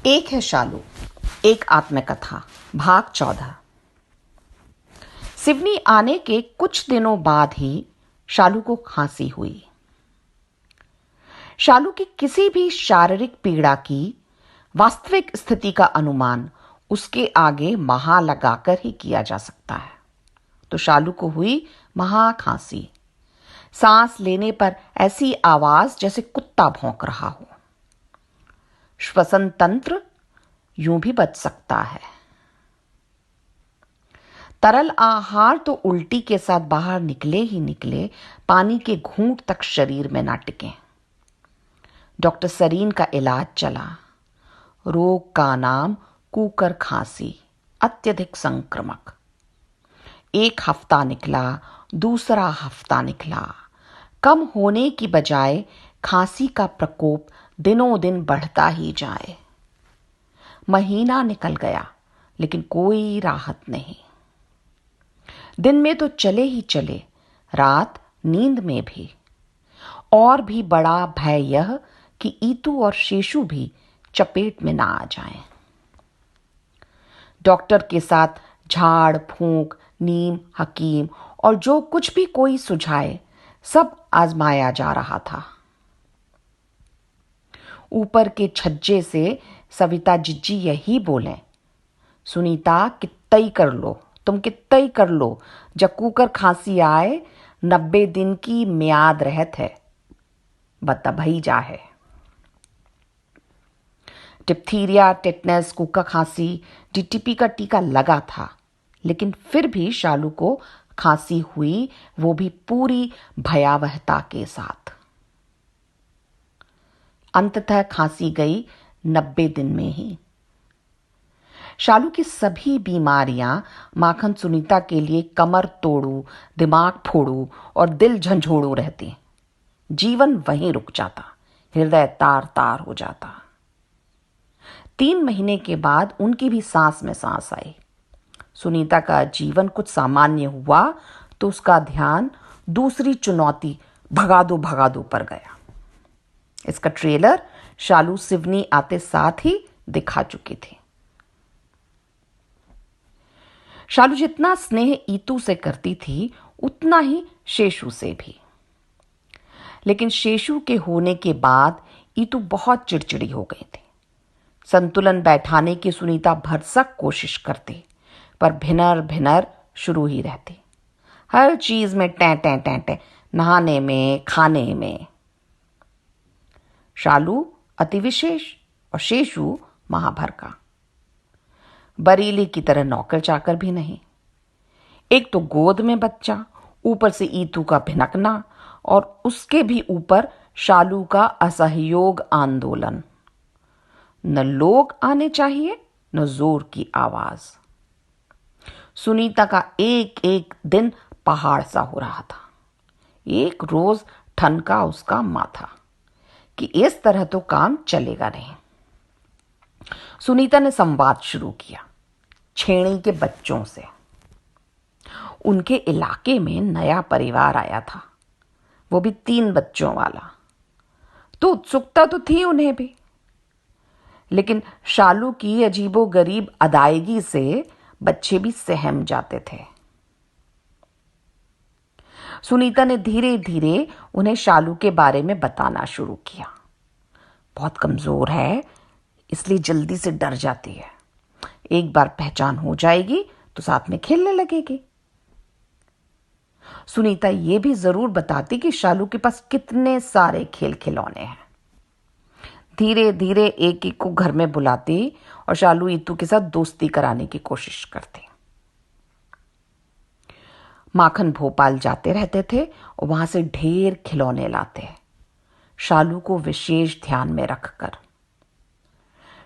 एक है शालू, एक आत्मकथा, भाग 14। सिवनी आने के कुछ दिनों बाद ही शालू को खांसी हुई। शालू की किसी भी शारीरिक पीड़ा की वास्तविक स्थिति का अनुमान उसके आगे महा लगाकर ही किया जा सकता है। तो शालू को हुई महा खांसी। सांस लेने पर ऐसी आवाज जैसे कुत्ता भौंक रहा हो। श्वसन तंत्र यूं भी बच सकता है। तरल आहार तो उल्टी के साथ बाहर निकले ही निकले, पानी के घूंट तक शरीर में ना टिके। डॉक्टर सरीन का इलाज चला। रोग का नाम कुकर खांसी, अत्यधिक संक्रामक। एक हफ्ता निकला, दूसरा हफ्ता निकला। कम होने की बजाय खांसी का प्रकोप दिनों दिन बढ़ता ही जाए। महीना निकल गया, लेकिन कोई राहत नहीं। दिन में तो चले ही चले, रात नींद में भी। और भी बड़ा भय यह कि ईतू और शेषु भी चपेट में ना आ जाएं। डॉक्टर के साथ झाड़ फूंक, नीम हकीम और जो कुछ भी कोई सुझाए, सब आजमाया जा रहा था। ऊपर के छज्जे से सविता जिज्जी यही बोले, सुनीता कित्तई कर लो, तुम कित्तई कर लो। जब कुकर खांसी आए 90 दिन की म्याद रहत है, बता भई जा है। डिप्थीरिया, टेटनस, कुकर खांसी, डीटीपी का टीका लगा था, लेकिन फिर भी शालू को खांसी हुई, वो भी पूरी भयावहता के साथ। अंततः खांसी गई 90 दिन में ही। शालू की सभी बीमारियां माखन सुनीता के लिए कमर तोड़ू, दिमाग फोड़ू और दिल झंझोड़ू रहती। जीवन वहीं रुक जाता, हृदय तार तार हो जाता। 3 महीने के बाद उनकी भी सांस में सांस आई। सुनीता का जीवन कुछ सामान्य हुआ तो उसका ध्यान दूसरी चुनौती भगा दो पर गया। इसका ट्रेलर शालू सिवनी आते साथ ही दिखा चुकी थी। शालू जितना स्नेह ईतू से करती थी, उतना ही शेषु से भी। लेकिन शेषु के होने के बाद ईतू बहुत चिड़चिड़ी हो गई थी। संतुलन बैठाने की सुनीता भरसक कोशिश करती, पर भिनर भिनर शुरू ही रहती। हर चीज में टें टें टें टें, नहाने में, खाने में। शालू अति विशेष और शेषु महाभर का। बरीली की तरह नौकर चाकर भी नहीं। एक तो गोद में बच्चा, ऊपर से ईतू का भिनकना और उसके भी ऊपर शालू का असहयोग आंदोलन। न लोग आने चाहिए, न जोर की आवाज। सुनीता का एक एक दिन पहाड़ सा हो रहा था। एक रोज ठनका उसका माथा कि इस तरह तो काम चलेगा नहीं। सुनीता ने संवाद शुरू किया छेड़ी के बच्चों से। उनके इलाके में नया परिवार आया था, वो भी 3 बच्चों वाला। तो उत्सुकता तो थी उन्हें भी, लेकिन शालू की अजीबोगरीब अदायगी से बच्चे भी सहम जाते थे। सुनीता ने धीरे धीरे उन्हें शालू के बारे में बताना शुरू किया। बहुत कमजोर है, इसलिए जल्दी से डर जाती है। एक बार पहचान हो जाएगी तो साथ में खेलने लगेगी। सुनीता ये भी जरूर बताती कि शालू के पास कितने सारे खेल खिलौने हैं। धीरे धीरे एक एक को घर में बुलाती और शालू ईतू के साथ दोस्ती कराने की कोशिश करती। माखन भोपाल जाते रहते थे और वहां से ढेर खिलौने लाते, शालू को विशेष ध्यान में रखकर।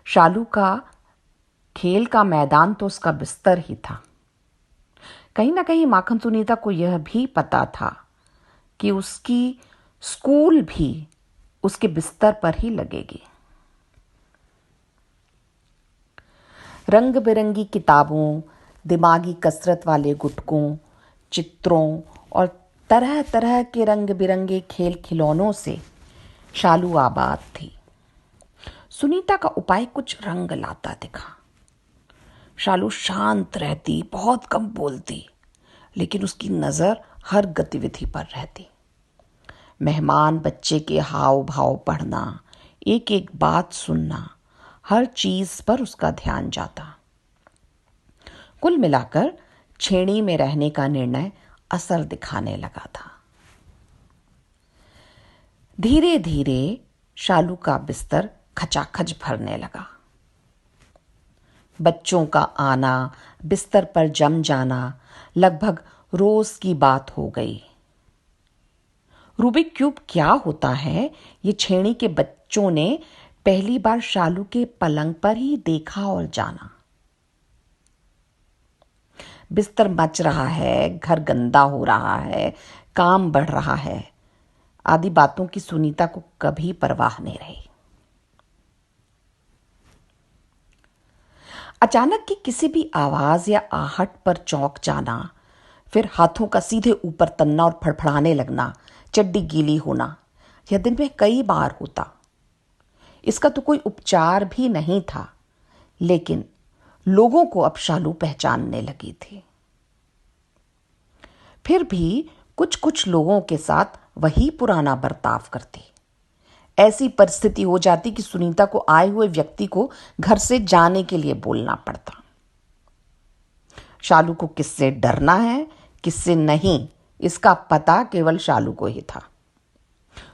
शालू का खेल का मैदान तो उसका बिस्तर ही था। कहीं ना कहीं माखन सुनीता को यह भी पता था कि उसकी स्कूल भी उसके बिस्तर पर ही लगेगी। रंग बिरंगी किताबों, दिमागी कसरत वाले गुटकों, चित्रों और तरह तरह के रंग बिरंगे खेल खिलौनों से शालू आबाद थी। सुनीता का उपाय कुछ रंग लाता दिखा। शालू शांत रहती, बहुत कम बोलती, लेकिन उसकी नजर हर गतिविधि पर रहती। मेहमान बच्चे के हाव भाव पढ़ना, एक एक बात सुनना, हर चीज पर उसका ध्यान जाता। कुल मिलाकर छेड़ी में रहने का निर्णय असर दिखाने लगा था। धीरे धीरे शालू का बिस्तर खचाखच भरने लगा। बच्चों का आना, बिस्तर पर जम जाना लगभग रोज की बात हो गई। रूबिक क्यूब क्या होता है, ये छेड़ी के बच्चों ने पहली बार शालू के पलंग पर ही देखा और जाना। बिस्तर मच रहा है, घर गंदा हो रहा है, काम बढ़ रहा है, आदि बातों की सुनीता को कभी परवाह नहीं रही। अचानक की किसी भी आवाज या आहट पर चौंक जाना, फिर हाथों का सीधे ऊपर तनना और फड़फड़ाने लगना, चड्डी गीली होना, यह दिन में कई बार होता। इसका तो कोई उपचार भी नहीं था, लेकिन लोगों को अब शालू पहचानने लगी थी। फिर भी कुछ कुछ लोगों के साथ वही पुराना बर्ताव करती। ऐसी परिस्थिति हो जाती कि सुनीता को आए हुए व्यक्ति को घर से जाने के लिए बोलना पड़ता। शालू को किससे डरना है, किससे नहीं, इसका पता केवल शालू को ही था।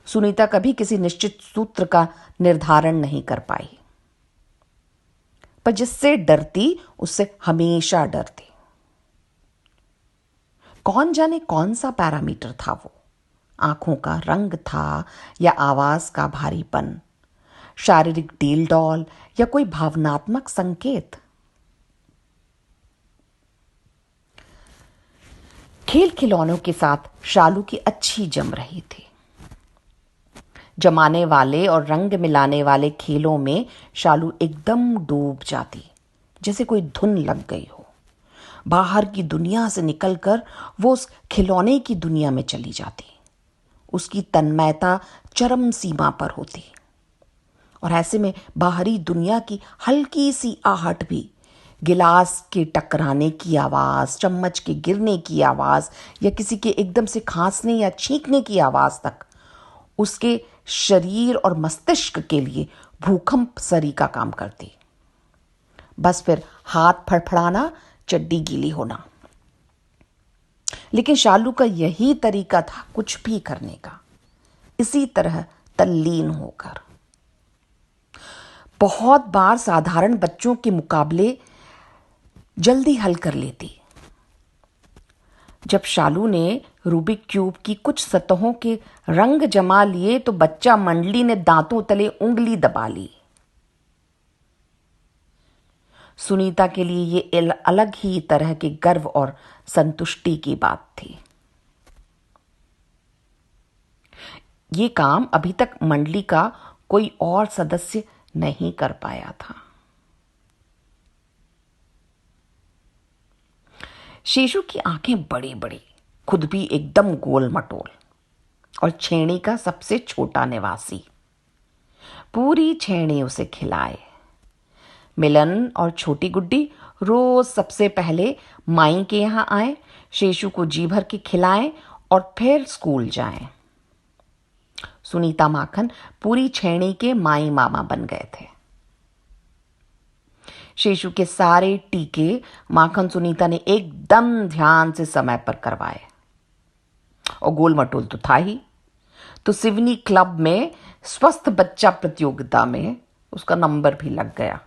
सुनीता कभी किसी निश्चित सूत्र का निर्धारण नहीं कर पाई, पर जिससे डरती उससे हमेशा डरती। कौन जाने कौन सा पैरामीटर था वो, आंखों का रंग था या आवाज का भारीपन, शारीरिक डील डॉल या कोई भावनात्मक संकेत। खेल खिलौनों के साथ शालू की अच्छी जम रही थी। जमाने वाले और रंग मिलाने वाले खेलों में शालू एकदम डूब जाती, जैसे कोई धुन लग गई हो। बाहर की दुनिया से निकलकर वो उस खिलौने की दुनिया में चली जाती। उसकी तन्मयता चरम सीमा पर होती, और ऐसे में बाहरी दुनिया की हल्की सी आहट भी, गिलास के टकराने की आवाज, चम्मच के गिरने की आवाज या किसी के एकदम से खांसने या छींकने की आवाज तक उसके शरीर और मस्तिष्क के लिए भूकंप सरी का काम करती। बस फिर हाथ फड़फड़ाना, चड्डी गीली होना। लेकिन शालू का यही तरीका था कुछ भी करने का, इसी तरह तल्लीन होकर। बहुत बार साधारण बच्चों के मुकाबले जल्दी हल कर लेती। जब शालू ने रूबिक क्यूब की कुछ सतहों के रंग जमा लिए तो बच्चा मंडली ने दांतों तले उंगली दबा ली। सुनीता के लिए ये अलग ही तरह के गर्व और संतुष्टि की बात थी। ये काम अभी तक मंडली का कोई और सदस्य नहीं कर पाया था। शेषू की आंखें बड़ी बड़ी, खुद भी एकदम गोल मटोल, और छेड़ी का सबसे छोटा निवासी। पूरी छेड़ी उसे खिलाए। मिलन और छोटी गुड्डी रोज सबसे पहले माई के यहां आए, शेषू को जी भर के खिलाएं और फिर स्कूल जाएं। सुनीता माखन पूरी छेड़ी के माई मामा बन गए थे। शेषू के सारे टीके माखन सुनीता ने एकदम ध्यान से समय पर करवाए, और गोल मटोल तो था ही, तो सिवनी क्लब में स्वस्थ बच्चा प्रतियोगिता में उसका नंबर भी लग गया।